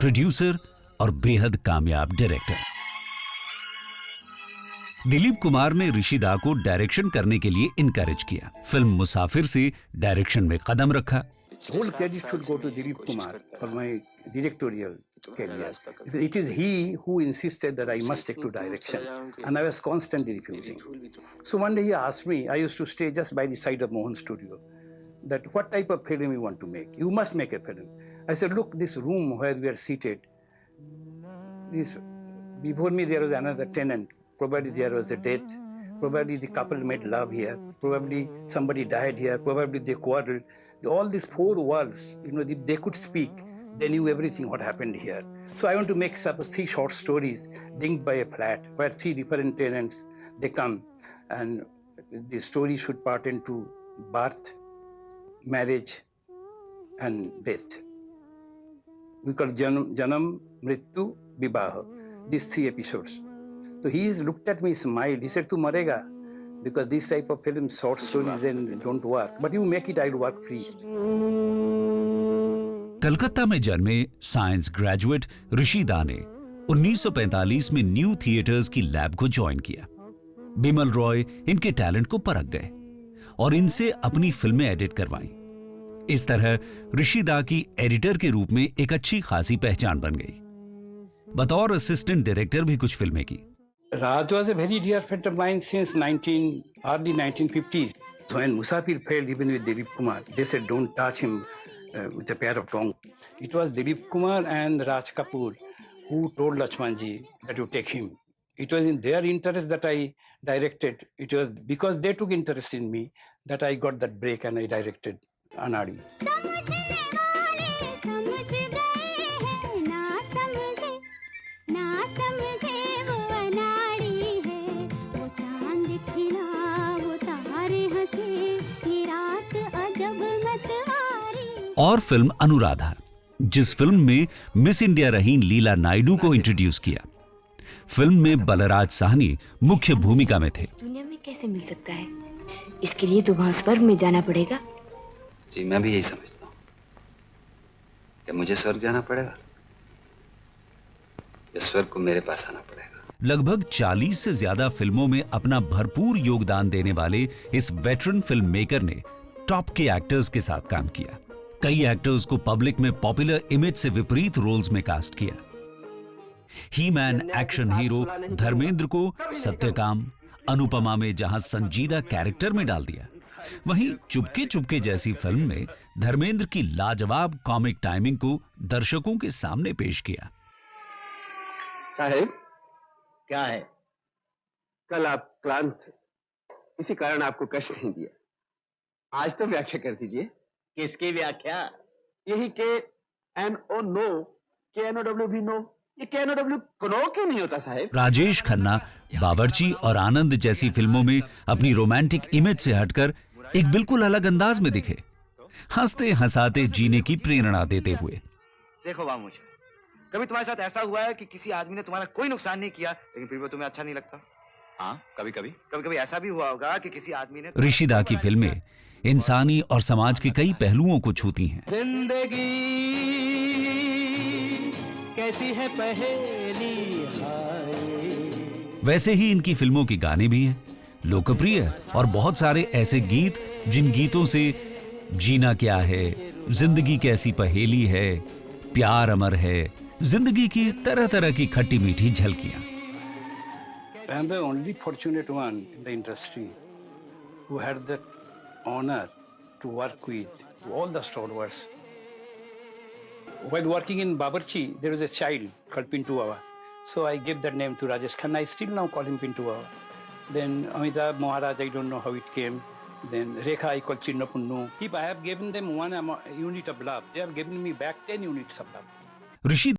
Producer और बेहद कामयाब डायरेक्टर। दिलीप कुमार ने ऋषि दा को डायरेक्शन करने के लिए इनकरेज किया। फिल्म मुसाफिर से डायरेक्शन में कदम रखा। Whole credit should go to Dilip Kumar for my directorial career. It is he who insisted that I must take to direction, and I was constantly refusing. So one day he asked me, I used to stay just by the side of Mohan's studio, that what type of film you want to make? You must make a film. I said, look, this room where we are seated, before me there was another tenant. Probably there was a death. Probably the couple made love here. Probably somebody died here. Probably they quarreled. All these four walls, if they could speak, they knew everything what happened here. So I want to make 3 short stories linked by a flat where 3 different tenants, they come, and the story should part into birth, marriage, and death. We call Janam, Mrityu, Vibaha. These 3 episodes. So he looked at me, smiled. He said, "Tu marega," because this type of film, short stories, then don't work. But you make it, I'll work free. Calcutta में जन्मे science graduate ऋषि दा ने 1945 में new theatres की lab को join किया। बिमल रॉय इनके talent को परख गए और इनसे अपनी फिल्में एडिट करवाईं। इस तरह ऋषि दा की एडिटर के रूप में एक अच्छी खासी पहचान बन गई। बतौर असिस्टेंट डायरेक्टर भी कुछ फिल्में की। Raj was a very dear friend of mine since early 1950s. When Musafir failed, even with Dilip Kumar, they said, don't touch him with a pair of tongs. It was Dilip Kumar and Raj Kapoor who told Lakshmanji that you take him. It was in their interest that I directed. It was because they took interest in me that I got that break and I directed Anadi. और film Anuradha, जिस film में miss India रहीन लीला नायडू को introduce किया। Film में बलराज साहनी मुख्य भूमिका में थे। दुनिया में कैसे मिल सकता है? इसके लिए तो वहां स्वर्ग में जाना पड़ेगा। जी मैं भी यही समझता हूँ कि मुझे स्वर्ग जाना पड़ेगा या स्वर्ग को मेरे पास आना पड़ेगा। लगभग 40 से ज्यादा फिल्मों में अपना भरपूर योगदान देने वाले इस वेटरन फिल्म मेकर ने टॉप के एक्टर्स के साथ काम किया। कई एक्टर्स को पब्लिक में पॉपुलर इमेज से विपरीत रोल्स में कास्ट किया। ही मैन एक्शन हीरो धर्मेंद्र को सत्यकाम, अनुपमा में जहां संजीदा कैरेक्टर में डाल दिया, वहीं चुपके चुपके जैसी फिल्म में धर्मेंद्र की लाजवाब कॉमिक टाइमिंग को दर्शकों के सामने पेश किया। साहेब, क्या है? कल आप क्लांत थे, इसी कारण आपको कष्ट नहीं दिया। आज तो व्याख्या कर दीजिए। किसकी व्याख्या? यही के एन ओ नो, के एन ओ डब्ल्यू भी नो, ये के एन ओ डब्ल्यू नो क्यों नहीं होता साहेब? राजेश खन्ना बावर्ची और आनंद जैसी फिल्मों में अपनी रोमांटिक इमेज से हटकर एक बिल्कुल अलग अंदाज में दिखे, हंसते हंसाते जीने की प्रेरणा देते हुए। देखो बाबू, कभी तुम्हारे साथ ऐसा हुआ है कि किसी आदमी ने तुम्हारा कोई नुकसान नहीं किया लेकिन फिर भी तुम्हें अच्छा नहीं लगता? हाँ, कभी ऐसा भी हुआ होगा कि किसी आदमी ने। ऋषि दा की फिल्में इंसानी और समाज के कई पहलुओं को छूती हैं। जिंदगी कैसी है पहेली हाय। वैसे ही इनकी फिल्मों के गाने भी हैं लोकप्रिय, और बहुत सारे ऐसे गीत जिन गीतों से जीना क्या है, जिंदगी कैसी पहेली है, प्यार अमर है, जिंदगी की तरह तरह की खट्टी मीठी झलकियां। I am the only fortunate one in the industry who had the honor to work with all the stalwarts. While working in Bawarchi, there was a child called Pintu Baba. So I gave that name to Rajesh Khanna. I still now call him Pintu Baba. Then Amitabh Maharaj, I don't know how it came. Then Rekha, I call Chinna Punnu. If I have given them one unit of love, they have given me back 10 units of love. Rishi